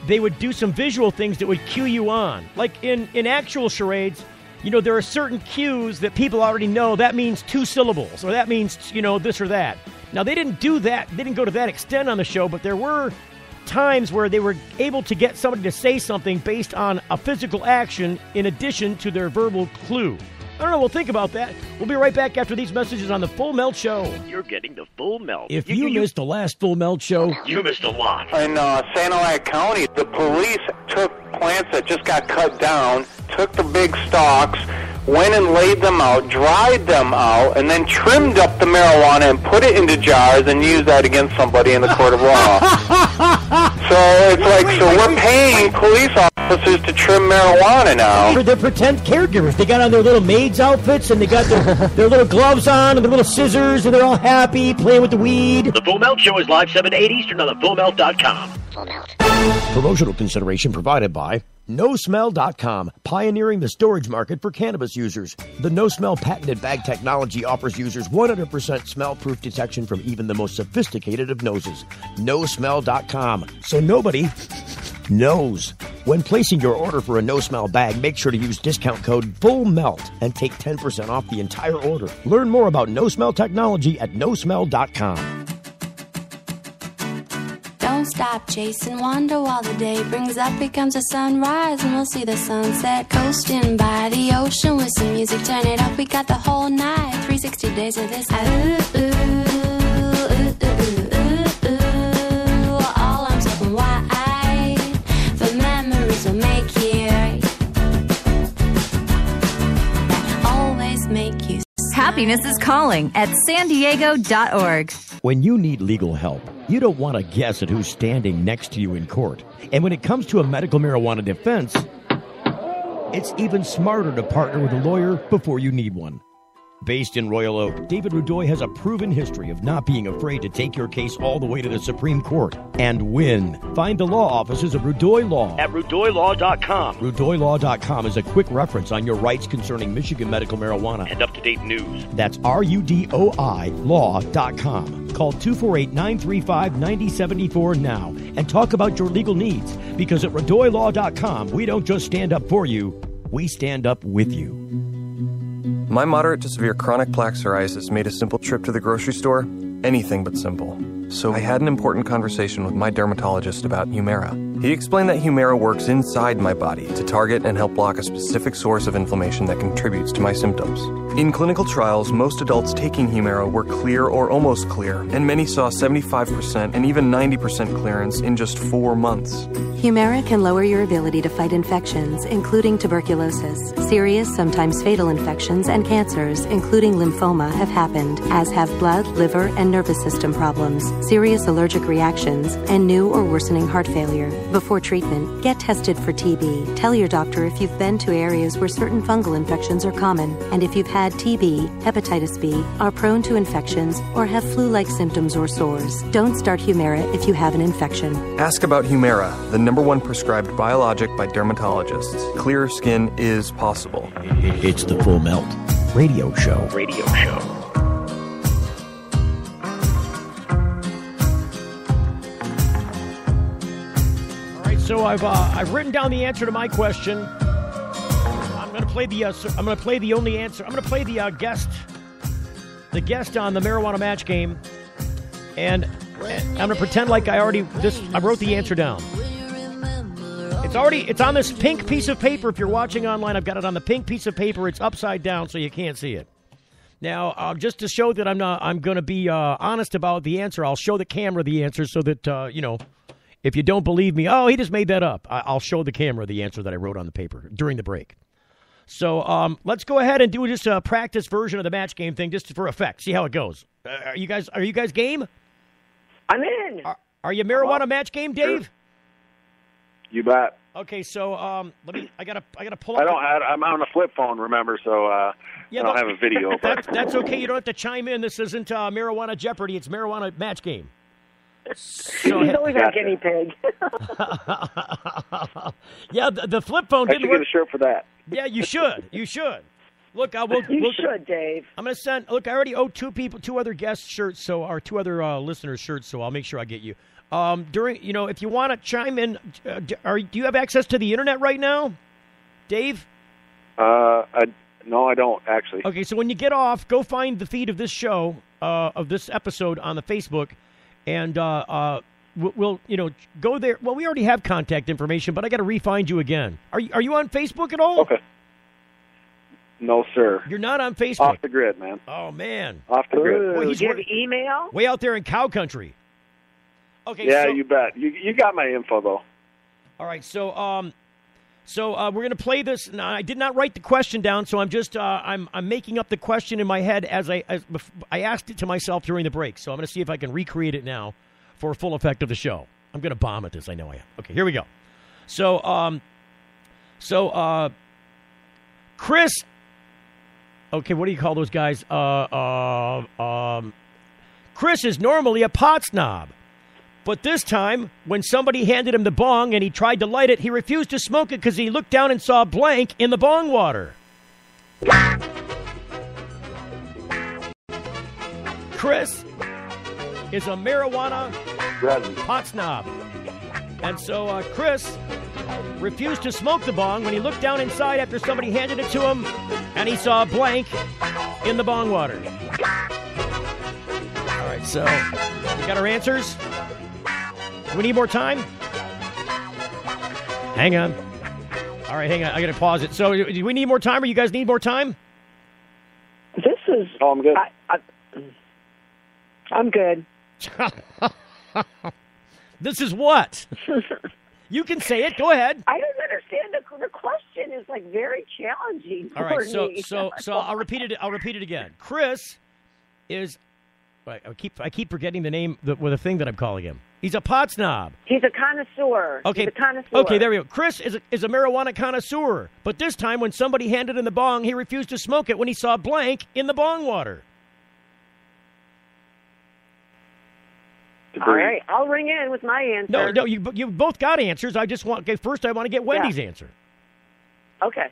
They would do some visual things that would cue you on. Like in actual charades, there are certain cues that people already know. That means 2 syllables, or that means, this or that. Now, they didn't do that. They didn't go to that extent on the show, but there were times where they were able to get somebody to say something based on a physical action in addition to their verbal clue. I don't know. We'll think about that. We'll be right back after these messages on the Full Melt Show. You're getting the Full Melt. If you missed the last Full Melt Show, you missed a lot. In Sanilac County, the police took plants that just got cut down, took the big stalks, went and laid them out, dried them out, and then trimmed up the marijuana and put it into jars and used that against somebody in the court of law. So it's we're paying police officers to trim marijuana now. For their pretend caregivers. They got on their little maid's outfits, and they got their little gloves on and their little scissors, and they're all happy playing with the weed. The Full Melt Show is live 7 to 8 Eastern on the FullMelt.com. Full Melt. Promotional consideration provided by NoSmell.com, pioneering the storage market for cannabis users. The No-Smell patented bag technology offers users 100% smell-proof detection from even the most sophisticated of noses. NoSmell.com, so nobody knows. When placing your order for a No-Smell bag, make sure to use discount code FULLMELT and take 10% off the entire order. Learn more about No-Smell technology at NoSmell.com. Don't stop chasing, wander while the day brings up. Here comes the sunrise and we'll see the sunset. Coasting by the ocean with some music, turn it up. We got the whole night, 360 days of this. All I'm talking wide, the memories will make you always make you smile. Happiness is calling at sandiego.org. When you need legal help, you don't want to guess at who's standing next to you in court. And when it comes to a medical marijuana defense, it's even smarter to partner with a lawyer before you need one. Based in Royal Oak, David Rudoy has a proven history of not being afraid to take your case all the way to the Supreme Court and win. Find the law offices of Rudoy Law at RudoyLaw.com. RudoyLaw.com is a quick reference on your rights concerning Michigan medical marijuana and up-to-date news. That's RUDOI Law.com. Call 248-935-9074 now and talk about your legal needs, because at RudoyLaw.com, we don't just stand up for you, we stand up with you. My moderate to severe chronic plaque psoriasis made a simple trip to the grocery store anything but simple. So I had an important conversation with my dermatologist about Humira. He explained that Humira works inside my body to target and help block a specific source of inflammation that contributes to my symptoms. In clinical trials, most adults taking Humira were clear or almost clear, and many saw 75% and even 90% clearance in just 4 months. Humira can lower your ability to fight infections, including tuberculosis. Serious, sometimes fatal infections and cancers, including lymphoma, have happened, as have blood, liver, and nervous system problems, serious allergic reactions, and new or worsening heart failure. Before treatment, get tested for TB. Tell your doctor if you've been to areas where certain fungal infections are common, and if you've had TB, hepatitis B, are prone to infections, or have flu-like symptoms or sores. Don't start Humira if you have an infection. Ask about Humira, the #1 prescribed biologic by dermatologists. Clear skin is possible. It's the Full Melt Radio Show. Radio Show. All right, so I've written down the answer to my question. I'm going to play the only answer. I'm going to play the guest on the marijuana match game, and I'm going to pretend like I wrote the answer down. It's on this pink piece of paper. If you're watching online, I've got it on the pink piece of paper. It's upside down, so you can't see it. Now, just to show that I'm going to be honest about the answer, I'll show the camera the answer so that, if you don't believe me, he just made that up. I'll show the camera the answer that I wrote on the paper during the break. So let's go ahead and do just a practice version of the match game thing just for effect. See how it goes. Are you guys game? I'm in. Are you marijuana match game, Dave? Sure. You bet. Okay, so I gotta pull up. I'm on a flip phone, remember? So I don't have a video. That's okay. You don't have to chime in. This isn't marijuana Jeopardy. It's marijuana match game. So, he's always our guinea pig. Yeah, the flip phone didn't work. I should work. get a shirt for that. Yeah, you should. You should. Look, You should, Dave. I'm going to send. Look, I already owe two other guest shirts, or two other listeners shirts, so I'll make sure I get you. If you want to chime in, do you have access to the internet right now, Dave? No, I don't actually. Okay, so when you get off, go find the feed of this show, of this episode on the Facebook, and we'll go there. Well, we already have contact information, but I got to re-find you again. Are you on Facebook at all? Okay. No, sir. You're not on Facebook. Off the grid, man. Oh man. Off the grid. Well, do you have email? Way out there in cow country. Okay. Yeah, you bet. You got my info though. All right. So we're going to play this. Now, I did not write the question down, so I'm just I'm making up the question in my head as I asked it to myself during the break. So I'm going to see if I can recreate it now for full effect of the show. I'm going to bomb at this. I know I am. Okay, here we go. So Chris. Okay, what do you call those guys? Chris is normally a pot snob. But this time, when somebody handed him the bong and he tried to light it, he refused to smoke it because he looked down and saw blank in the bong water. Chris is a marijuana pot snob. And so Chris refused to smoke the bong when he looked down inside after somebody handed it to him and he saw blank in the bong water. All right, so we got our answers. Do we need more time? Hang on. All right, hang on. I got to pause it. So do we need more time or you guys need more time? This is... Oh, I'm good. I'm good. This is what? You can say it. Go ahead. I don't understand. The question is very challenging for All right, me. so I'll repeat it. I'll repeat it again. Chris is... I keep forgetting the name with the thing that I'm calling him. He's a pot snob. He's a connoisseur. Okay. He's a connoisseur. Okay, there we go. Chris is a marijuana connoisseur. But this time when somebody handed him the bong, he refused to smoke it when he saw blank in the bong water. All right, I'll ring in with my answer. No, you both got answers. I want to get Wendy's answer. Okay.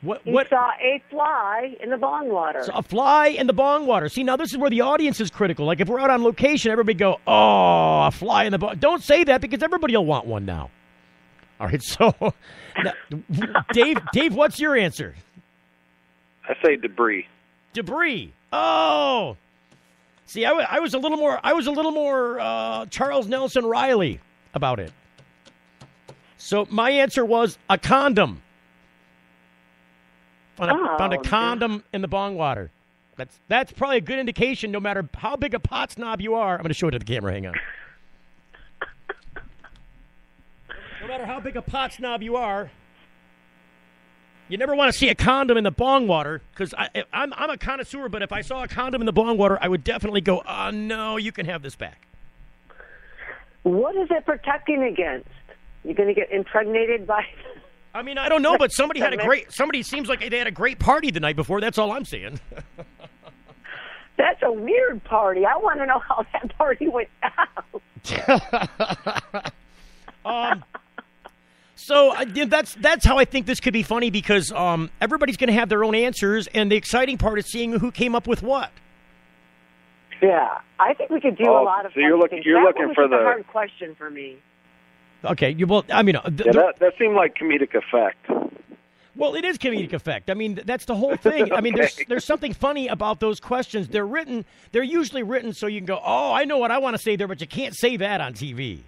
What saw a fly in the bong water. So a fly in the bong water. See, now this is where the audience is critical. Like if we're out on location, everybody go, "Oh, a fly in the bong." Don't say that because everybody will want one now. All right, so now, Dave, what's your answer? I say debris. Debris. Oh. See, I was a little more Charles Nelson Riley about it. So my answer was a condom. Found a condom in the bong water. That's probably a good indication no matter how big a pot snob you are. I'm going to show it to the camera. Hang on. No matter how big a pot snob you are, you never want to see a condom in the bong water because I'm a connoisseur, but if I saw a condom in the bong water, I would definitely go, oh, no, you can have this back. What is it protecting against? You're going to get impregnated by... I mean, I don't know, but somebody seems like they had a great party the night before. That's all I'm saying. That's a weird party. I want to know how that party went out. So that's how I think this could be funny because everybody's going to have their own answers, and the exciting part is seeing who came up with what. Yeah, I think we could do a lot of. So you're looking for the hard question for me. Okay, that seemed like comedic effect. Well, it is comedic effect. I mean, that's the whole thing. I mean, there's something funny about those questions. They're usually written so you can go, oh, I know what I want to say there, but you can't say that on TV.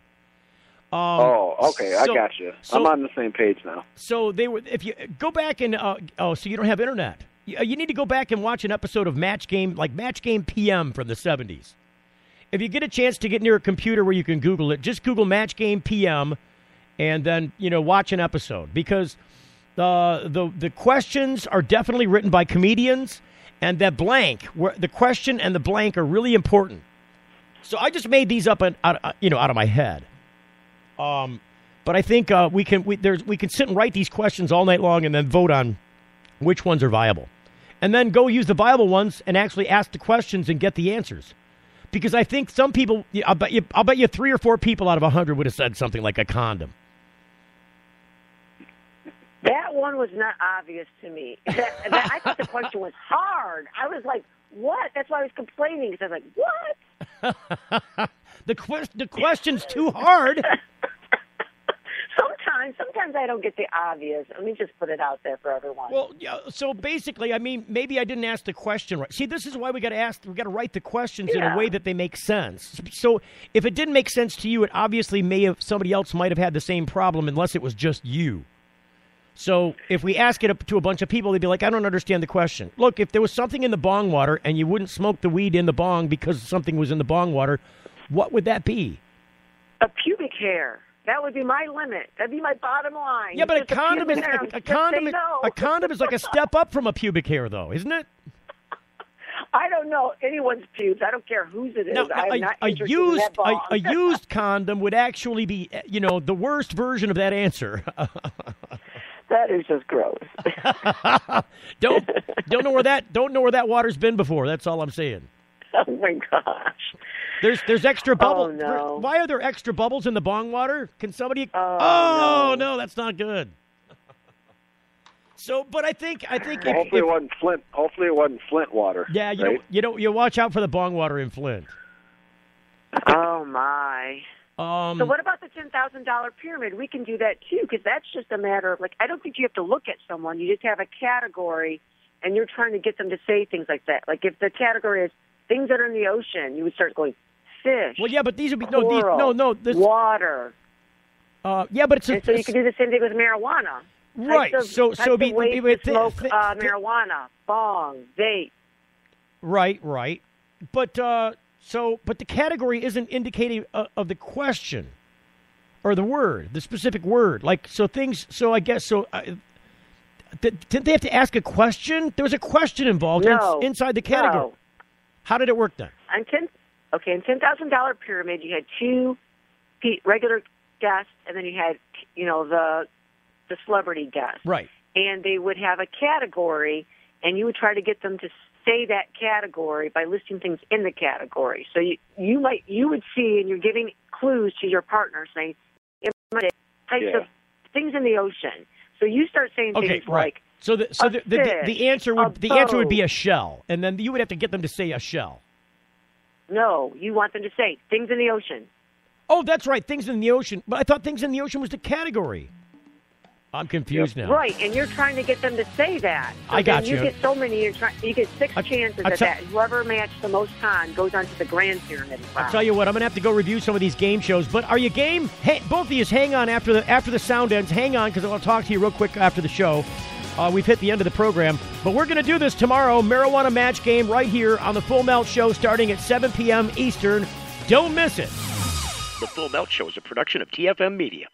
Okay, I got you. I'm on the same page now. So if you go back and so you don't have internet. You need to go back and watch an episode of Match Game PM from the 70s. If you get a chance to get near a computer where you can Google it, just Google Match Game PM and then, watch an episode. Because the questions are definitely written by comedians, and that blank, the question and the blank are really important. So I just made these up out of my head. But I think we can sit and write these questions all night long and then vote on which ones are viable. And then go use the viable ones and actually ask the questions and get the answers. Because I think some people, I'll bet you 3 or 4 people out of 100 would have said something like a condom. That one was not obvious to me. I thought the question was hard. I was like, what? That's why I was complaining, because I was like, what? The question's too hard. Sometimes I don't get the obvious. Let me just put it out there for everyone. Well, yeah, so basically, I mean, maybe I didn't ask the question right. See, this is why we got to write the questions in a way that they make sense. So if it didn't make sense to you, it obviously somebody else might have had the same problem unless it was just you. So if we ask it to a bunch of people, they'd be like, I don't understand the question. Look, if there was something in the bong water and you wouldn't smoke the weed in the bong because something was in the bong water, what would that be? A pubic hair. That would be my limit. That'd be my bottom line. Yeah, but a condom is like a step up from a pubic hair, though, isn't it? I don't know anyone's pubes. I don't care whose it is. I'm not interested in that bong. A used condom would actually be, the worst version of that answer. That is just gross. Don't know where that water's been before. That's all I'm saying. Oh my gosh. There's extra bubbles. Oh, no. Why are there extra bubbles in the bong water? Can somebody? No, that's not good. So, but I think hopefully it wasn't Flint. Hopefully it wasn't Flint water. Yeah, you watch out for the bong water in Flint. Oh my. So what about the $10,000 pyramid? We can do that too, because that's just a matter of I don't think you have to look at someone. You just have a category, and you're trying to get them to say things like that. Like if the category is things that are in the ocean, you would start going fish. Well, yeah, but these would be coral, water. Yeah, but so you can do the same thing with marijuana. Right. Smoke marijuana, bong, vape. Right. But but the category isn't indicating of the question or the word, the specific word. So I guess so. Didn't they have to ask a question? There was a question involved inside the category. No. How did it work then? In $10,000 pyramid, you had 2 regular guests, and then you had the celebrity guests. Right. And they would have a category, and you would try to get them to say that category by listing things in the category. So you would see, and you're giving clues to your partner, saying types of things in the ocean. So you start saying things like. So the answer would be a shell, and then you would have to get them to say a shell. No, you want them to say things in the ocean. Oh, that's right, things in the ocean. But I thought things in the ocean was the category. I'm confused now. Right, and you're trying to get them to say that. So I got you. you. Get so many. You get 6 chances at that. Whoever matched the most time goes on to the Grand Pyramid. I'll tell you what. I'm going to have to go review some of these game shows. But are you game? Hey, both of you, hang on after the sound ends. Hang on, because I want to talk to you real quick after the show. We've hit the end of the program, but we're going to do this tomorrow. Marijuana Match Game right here on the Full Melt Show, starting at 7 p.m. Eastern. Don't miss it. The Full Melt Show is a production of TFM Media.